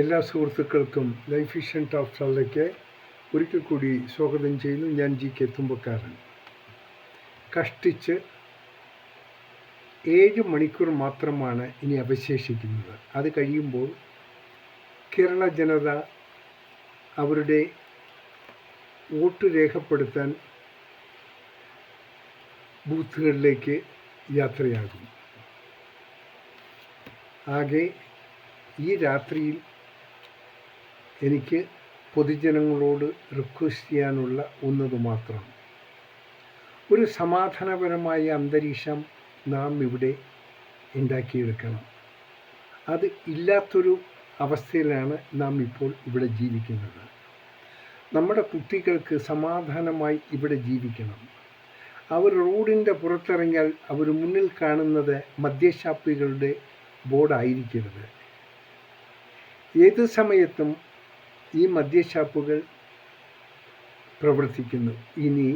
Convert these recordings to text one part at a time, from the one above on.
എല്ലാ സുഹൃത്തുക്കൾക്കും life vision talk ഷോയിലേക്ക് ഒരിക്കൽ കൂടി സ്വാഗതം ചെയ്യുന്നു. ഞാൻ GK തുമ്പക്കാരൻ. കഷ്ടിച്ച് 7 മണിക്കൂർ മാത്രമാണ് ഇനി അവശേഷിക്കുന്നത്. അത് കഴിയുമ്പോൾ കേരള ജനത അവരുടെ വോട്ട് രേഖപ്പെടുത്താൻ ബൂത്തുകളിലേക്ക് യാത്രയാകും. ആകെ ഈ രാത്രിയിൽ എനിക്ക് പൊതുജനങ്ങളോട് റിക്വസ്റ്റ് ചെയ്യാനുള്ള ഒന്നത് മാത്രം, ഒരു സമാധാനപരമായ അന്തരീക്ഷം നാം ഇവിടെ ഉണ്ടാക്കിയെടുക്കണം. അത് ഇല്ലാത്തൊരു അവസ്ഥയിലാണ് നാം ഇപ്പോൾ ഇവിടെ ജീവിക്കുന്നത്. നമ്മുടെ കുട്ടികൾക്ക് സമാധാനമായി ഇവിടെ ജീവിക്കണം. അവർ റോഡിൻ്റെ പുറത്തിറങ്ങിയാൽ അവർ മുന്നിൽ കാണുന്നത് മദ്യഷാപ്പുകളുടെ ബോർഡായിരിക്കരുത്. ഏത് സമയത്തും ഈ മദ്യഷാപ്പുകൾ പ്രവർത്തിക്കുന്നു. ഇനി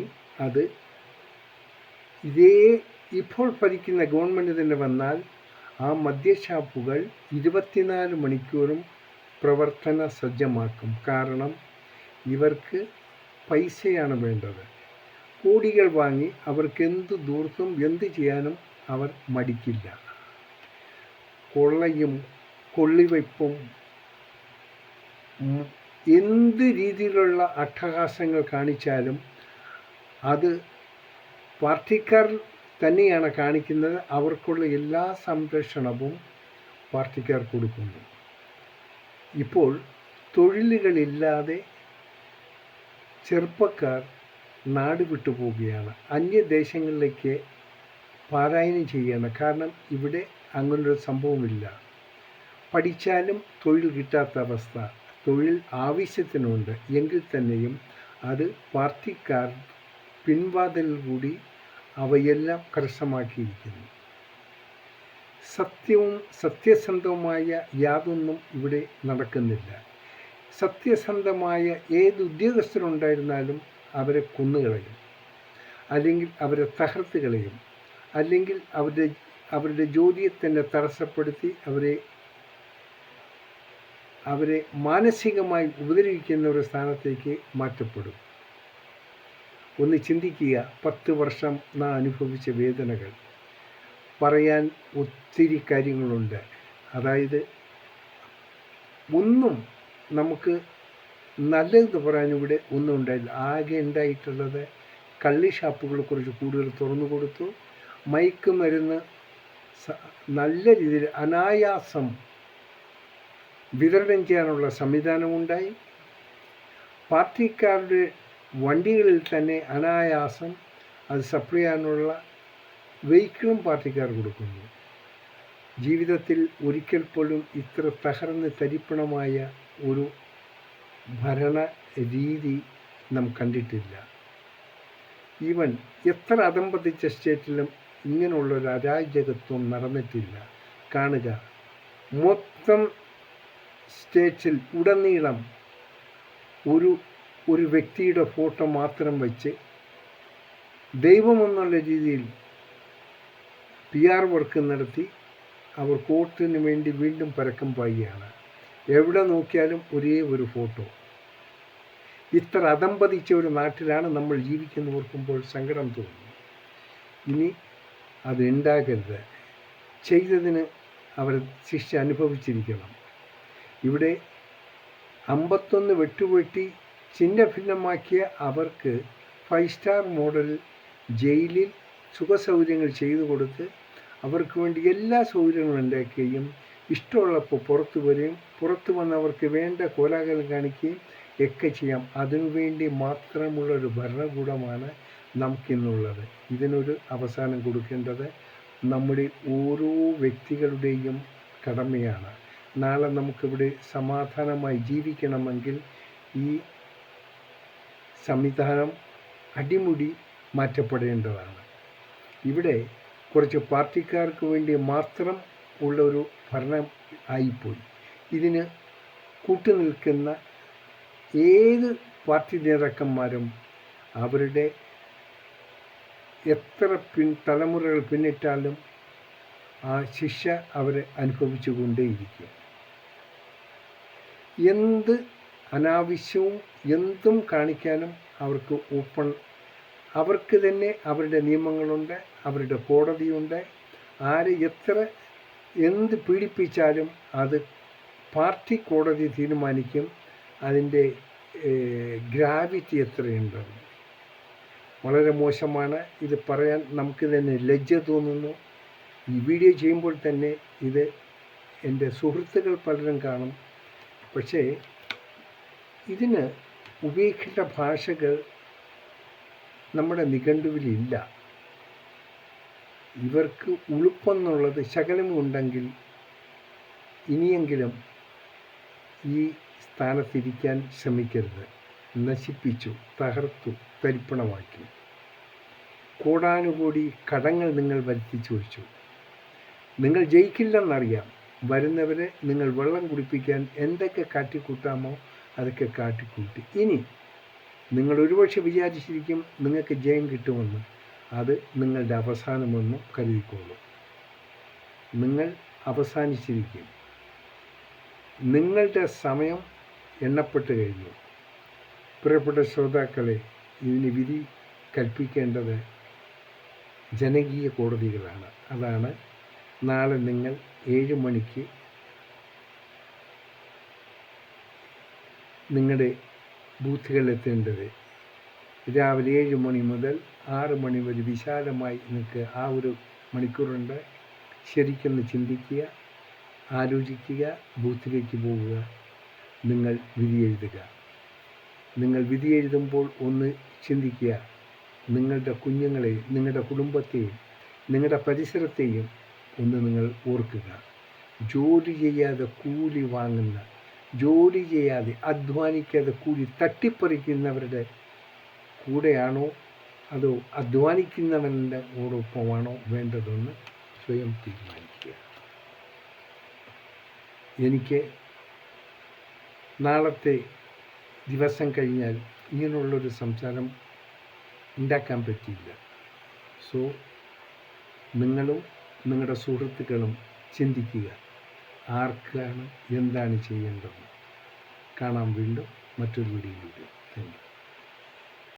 അത് ഇപ്പോൾ ഭരിക്കുന്ന ഗവൺമെൻറ് തന്നെ വന്നാൽ ആ മദ്യഷാപ്പുകൾ 24 മണിക്കൂറും പ്രവർത്തന സജ്ജമാക്കും. കാരണം ഇവർക്ക് പൈസയാണ് വേണ്ടത്. കോടികൾ വാങ്ങി അവർക്ക് എന്ത് ദൂർത്തും എന്ത് ചെയ്യാനും അവർ മടിക്കില്ല. കൊള്ളയും കൊള്ളിവയ്പ്പും എന്ത് രീതിയിലുള്ള അട്ടഹാസങ്ങൾ കാണിച്ചാലും അത് പാർട്ടിക്കാർ തന്നെയാണ് കാണിക്കുന്നത്. അവർക്കുള്ള എല്ലാ സംരക്ഷണവും പാർട്ടിക്കാർ കൊടുക്കുന്നു. ഇപ്പോൾ തൊഴിലുകളില്ലാതെ ചെറുപ്പക്കാർ നാട് വിട്ടു പോവുകയാണ്, അന്യദേശങ്ങളിലേക്ക് പാലായനം ചെയ്യുകയാണ്. കാരണം ഇവിടെ അങ്ങനൊരു സംഭവമില്ല. പഠിച്ചാലും തൊഴിൽ കിട്ടാത്ത അവസ്ഥ. തൊഴിൽ ആവശ്യത്തിനുണ്ട് എങ്കിൽ തന്നെയും അത് പാർട്ടിക്കാർ പിൻവാതിലിൽ കൂടി അവയെല്ലാം കരസ്ഥമാക്കിയിരിക്കുന്നു. സത്യസന്ധമായ യാതൊന്നും ഇവിടെ നടക്കുന്നില്ല. സത്യസന്ധമായ ഏത് ഉദ്യോഗസ്ഥരുണ്ടായിരുന്നാലും അവരെ കൊന്നുകളയും, അല്ലെങ്കിൽ അവരെ തകർത്ത് കളയും, അല്ലെങ്കിൽ അവരുടെ ജോലിയെ തന്നെ തടസ്സപ്പെടുത്തി അവരെ മാനസികമായി ഉപദ്രവിക്കുന്ന ഒരു സ്ഥാനത്തേക്ക് മാറ്റപ്പെടും. ഒന്ന് ചിന്തിക്കുക. 10 വർഷം നാം അനുഭവിച്ച വേദനകൾ പറയാൻ ഒത്തിരി കാര്യങ്ങളുണ്ട്. അതായത് ഒന്നും നമുക്ക് നല്ലത് പറയാൻ ഇവിടെ ഒന്നും ഉണ്ടായില്ല. ആകെ ഉണ്ടായിട്ടുള്ളത് കള്ളി ഷാപ്പുകളെ കുറിച്ച് കൂടുതൽ തുറന്നു കൊടുത്തു. മയക്കുമരുന്ന് നല്ല രീതിയിൽ അനായാസം വിതരണം ചെയ്യാനുള്ള സംവിധാനമുണ്ടായി. പാർട്ടിക്കാരുടെ വണ്ടികളിൽ തന്നെ അനായാസം അത് സപ്ലൈ ചെയ്യാനുള്ള വെഹിക്കിളും പാർട്ടിക്കാർ കൊടുക്കുന്നു. ജീവിതത്തിൽ ഒരിക്കൽ പോലും ഇത്ര തകർന്ന് തരിപ്പണമായ ഒരു ഭരണ രീതി നാം കണ്ടിട്ടില്ല. ഈവൻ എത്ര അധംപതിച്ച സ്റ്റേറ്റിലും ഇങ്ങനെയുള്ളൊരു അരാജകത്വം നടന്നിട്ടില്ല. കാണുക, മൊത്തം സ്റ്റേറ്റ്സിൽ ഉടനീളം ഒരു വ്യക്തിയുടെ ഫോട്ടോ മാത്രം വെച്ച് ദൈവമെന്നുള്ള രീതിയിൽ PR വർക്ക് നടത്തി അവർ വോട്ടിന് വേണ്ടി വീണ്ടും പരക്കം പായുകയാണ്. എവിടെ നോക്കിയാലും ഒരേ ഒരു ഫോട്ടോ. ഇത്ര അധംപതിച്ച ഒരു നാട്ടിലാണ് നമ്മൾ ജീവിക്കുന്ന ഓർക്കുമ്പോൾ സങ്കടം തോന്നുന്നു. ഇനി അത് ഉണ്ടാകരുത്. ചെയ്തതിന് അവർ ശിക്ഷ അനുഭവിച്ചിരിക്കണം. ഇവിടെ 51 വെട്ടുവെട്ടി ചിഹ്ന ഭിന്നമാക്കിയ അവർക്ക് 5 സ്റ്റാർ മോഡൽ ജയിലിൽ സുഖസൗകര്യങ്ങൾ ചെയ്തു കൊടുത്ത് അവർക്ക് വേണ്ടി എല്ലാ സൗകര്യങ്ങളും ഉണ്ടാക്കുകയും ഇഷ്ടമുള്ളപ്പോൾ പുറത്തു വരികയും പുറത്തു വന്നവർക്ക് വേണ്ട കോലാഹലം കാണിക്കുകയും ഒക്കെ ചെയ്യാം. അതിനുവേണ്ടി മാത്രമുള്ളൊരു ഭരണകൂടമാണ് നമുക്കിന്നുള്ളത്. ഇതിനൊരു അവസാനം കൊടുക്കേണ്ടത് നമ്മുടെ ഓരോ വ്യക്തികളുടെയും കടമയാണ്. നാളെ നമുക്കിവിടെ സമാധാനമായി ജീവിക്കണമെങ്കിൽ ഈ സംവിധാനം അടിമുടി മാറ്റപ്പെടേണ്ടതാണ്. ഇവിടെ കുറച്ച് പാർട്ടിക്കാർക്ക് വേണ്ടി മാത്രം ഉള്ളൊരു ഭരണം ആയിപ്പോയി. ഇതിന് കൂട്ടുനിൽക്കുന്ന ഏത് പാർട്ടി നേതാക്കന്മാരും അവരുടെ എത്ര തലമുറകൾ പിന്നിട്ടാലും ആ ശിക്ഷ അവർ അനുഭവിച്ചുകൊണ്ടേയിരിക്കും. എന്ത് അനാവശ്യവും എന്തും കാണിക്കാനും അവർക്ക് അവർക്ക് തന്നെ അവരുടെ നിയമങ്ങളുണ്ട്, അവരുടെ കോടതിയുണ്ട്. ആരെ എന്ത് പീഡിപ്പിച്ചാലും അത് പാർട്ടി കോടതി തീരുമാനിക്കും അതിൻ്റെ ഗ്രാവിറ്റി എത്രയുണ്ടെന്ന്. വളരെ മോശമാണ്. ഇത് പറയാൻ നമുക്ക് തന്നെ ലജ്ജ തോന്നുന്നു. ഈ വീഡിയോ ചെയ്യുമ്പോൾ തന്നെ ഇത് എൻ്റെ സുഹൃത്തുക്കൾ പലരും കാണും. പക്ഷേ ഇതിന് ഉപയോഗിക്കേണ്ട ഭാഷകൾ നമ്മുടെ നിഘണ്ടുവിലില്ല. ഇവർക്ക് ഉളുപ്പെന്നുള്ളത് ശകലമുണ്ടെങ്കിൽ ഇനിയെങ്കിലും ഈ സ്ഥാനത്തിരിക്കാൻ ശ്രമിക്കരുത്. നശിപ്പിച്ചു, തകർത്തു, തരിപ്പണമാക്കി. കോടാനുകോടി കടങ്ങൾ നിങ്ങൾ വരുത്തിച്ചു വെച്ചു. നിങ്ങൾ ജയിക്കില്ലെന്നറിയാം. വരുന്നവരെ നിങ്ങൾ വെള്ളം കുടിപ്പിക്കാൻ എന്തൊക്കെ കാട്ടിക്കൂട്ടാമോ അതൊക്കെ കാട്ടിക്കൂട്ടി. ഇനി നിങ്ങൾ ഒരുപക്ഷെ വിചാരിച്ചിരിക്കും നിങ്ങൾക്ക് ജയം കിട്ടുമെന്ന്. അത് നിങ്ങളുടെ അവസാനമെന്നും കരുതിക്കോളൂ. നിങ്ങൾ അവസാനിച്ചിരിക്കും. നിങ്ങളുടെ സമയം എണ്ണപ്പെട്ട് കഴിഞ്ഞു. പ്രിയപ്പെട്ട ശ്രോതാക്കളെ, ഇതിന് വിധി കൽപ്പിക്കേണ്ടത് ജനകീയ കോടതികളാണ്. അതാണ് നാളെ നിങ്ങൾ 7 മണിക്ക് നിങ്ങളുടെ ബൂത്തുകളിലെത്തേണ്ടത്. രാവിലെ 7 മണി മുതൽ 6 മണി വരെ വിശാലമായി നിങ്ങൾക്ക് ആ ഒരു മണിക്കൂറുണ്ട്. ശരിക്കൊന്ന് ചിന്തിക്കുക, ആലോചിക്കുക, ബൂത്തിലേക്ക് പോവുക. നിങ്ങൾ വിധി എഴുതുക. നിങ്ങൾ വിധി എഴുതുമ്പോൾ ഒന്ന് ചിന്തിക്കുക. നിങ്ങളുടെ കുഞ്ഞുങ്ങളെയും നിങ്ങളുടെ കുടുംബത്തെയും നിങ്ങളുടെ പരിസരത്തെയും ഒന്ന് നിങ്ങൾ ഓർക്കുക. ജോലി ചെയ്യാതെ കൂലി വാങ്ങുന്ന, ജോലി ചെയ്യാതെ അധ്വാനിക്കാതെ കൂലി തട്ടിപ്പറിക്കുന്നവരുടെ കൂടെയാണോ അതോ അധ്വാനിക്കുന്നവൻ്റെ ഓടൊപ്പമാണോ വേണ്ടതെന്ന് സ്വയം തീരുമാനിക്കുക. എനിക്ക് നാളത്തെ ദിവസം കഴിഞ്ഞാൽ ഇങ്ങനെയുള്ളൊരു സംസാരം ഉണ്ടാക്കാൻ പറ്റിയില്ല. സോ നിങ്ങളും നിങ്ങളുടെ സുഹൃത്തുക്കളും ചിന്തിക്കുക, ആർക്കാണ് എന്താണ് ചെയ്യേണ്ടത്. കാണാം വീണ്ടും മറ്റൊരു വീഡിയോയിലൂടെ. Thank you.